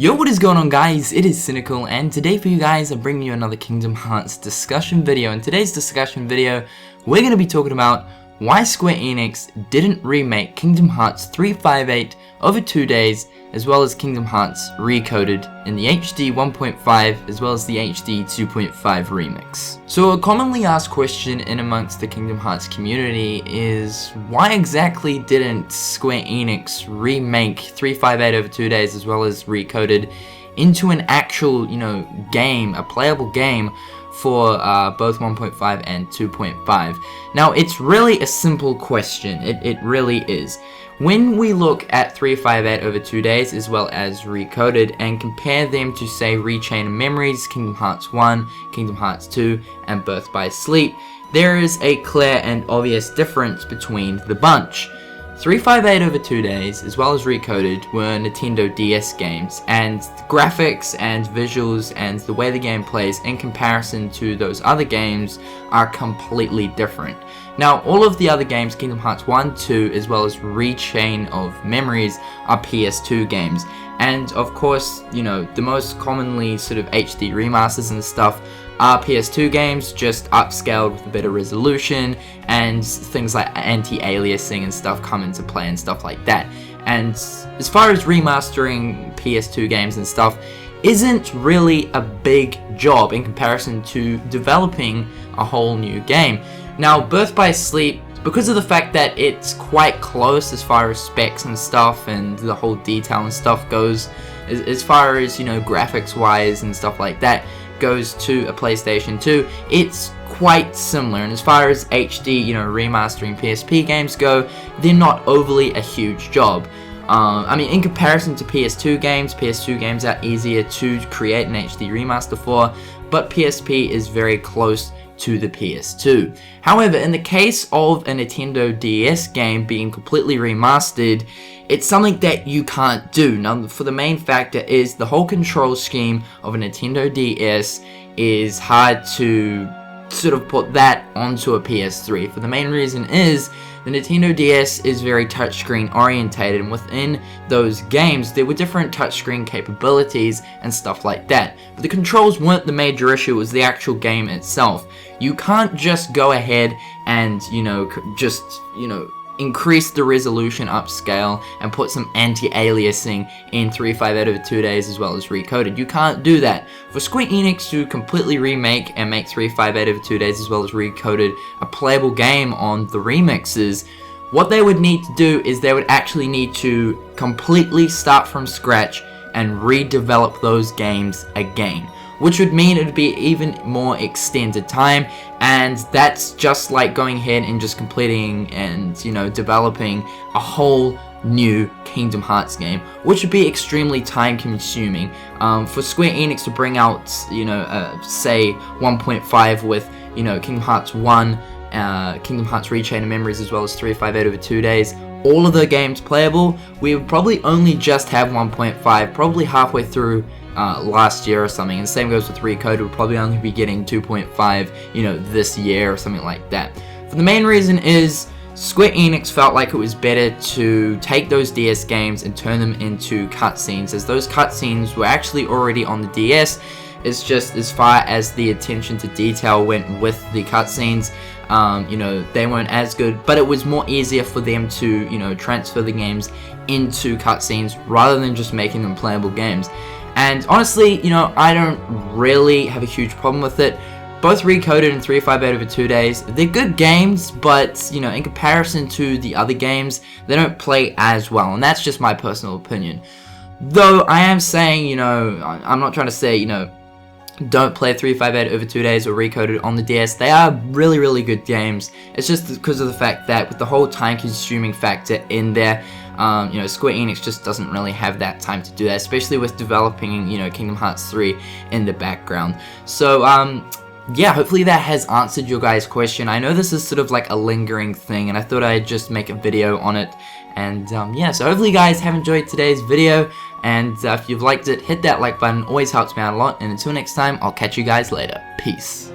Yo, what is going on, guys? It is Cynnnical, and today for you guys I'm bringing you another Kingdom Hearts discussion video. In today's discussion video, we're going to be talking about why Square Enix didn't remake Kingdom Hearts 358 over 2 days, as well as Kingdom Hearts Recoded in the HD 1.5 as well as the HD 2.5 remix. So a commonly asked question in amongst the Kingdom Hearts community is why exactly didn't Square Enix remake 358 over 2 days as well as Recoded into an actual, game, a playable game for both 1.5 and 2.5. Now, it's really a simple question. It really is. When we look at 358 over 2 days as well as Recoded and compare them to, say, Rechain of Memories, Kingdom Hearts 1, Kingdom Hearts 2, and Birth by Sleep, there is a clear and obvious difference between the bunch. 358 over 2 days as well as Recoded were Nintendo DS games, and the graphics and visuals and the way the game plays in comparison to those other games are completely different. Now, all of the other games, Kingdom Hearts 1, 2, as well as Rechain of Memories, are PS2 games. And of course, the most commonly sort of HD remasters and stuff are PS2 games, just upscaled with a better resolution, and things like anti-aliasing and stuff come into play and stuff like that. And as far as remastering PS2 games and stuff, isn't really a big job in comparison to developing a whole new game. Now, Birth by Sleep, because of the fact that it's quite close as far as specs and stuff and the whole detail and stuff goes, as far as, graphics wise and stuff like that goes to a PlayStation 2, it's quite similar. And as far as HD, remastering PSP games go, they're not overly a huge job. I mean, in comparison to PS2 games are easier to create an HD remaster for, but PSP is very close to the PS2. However, in the case of a Nintendo DS game being completely remastered, it's something that you can't do. Now, for the main factor is the whole control scheme of a Nintendo DS is hard to sort of put that onto a PS3. For the main reason is the Nintendo DS is very touchscreen orientated, and within those games there were different touchscreen capabilities and stuff like that. But the controls weren't the major issue, it was the actual game itself. You can't just go ahead and, increase the resolution upscale and put some anti-aliasing in 358 over 2 days as well as Recoded. You can't do that. For Square Enix to completely remake and make 358 over 2 days as well as Recoded a playable game on the remixes, what they would need to do is they would actually need to completely start from scratch and redevelop those games again, which would mean it would be even more extended time, and that's just like going ahead and just completing and, developing a whole new Kingdom Hearts game, which would be extremely time consuming. For Square Enix to bring out, say 1.5 with, Kingdom Hearts 1, Kingdom Hearts Rechain of Memories as well as 358 over 2 days, all of the games playable, we would probably only just have 1.5, probably halfway through last year or something, and the same goes with Recoded. We'll probably only be getting 2.5, this year or something like that. For the main reason is Square Enix felt like it was better to take those DS games and turn them into cutscenes, as those cutscenes were actually already on the DS. It's just as far as the attention to detail went with the cutscenes, they weren't as good, but it was more easier for them to, transfer the games into cutscenes rather than just making them playable games. And honestly, I don't really have a huge problem with it. Both Recoded and 358 over 2 days, they're good games, but, in comparison to the other games, they don't play as well, and that's just my personal opinion. Though, I am saying, I'm not trying to say, don't play 358 over 2 days or Recoded on the DS. They are really, really good games. It's just because of the fact that with the whole time-consuming factor in there, Square Enix just doesn't really have that time to do that, especially with developing, Kingdom Hearts 3 in the background. So, yeah, hopefully that has answered your guys' question. I know this is sort of like a lingering thing, and I thought I'd just make a video on it. And, yeah, so hopefully you guys have enjoyed today's video, and if you've liked it, hit that like button, always helps me out a lot. And until next time, I'll catch you guys later. Peace.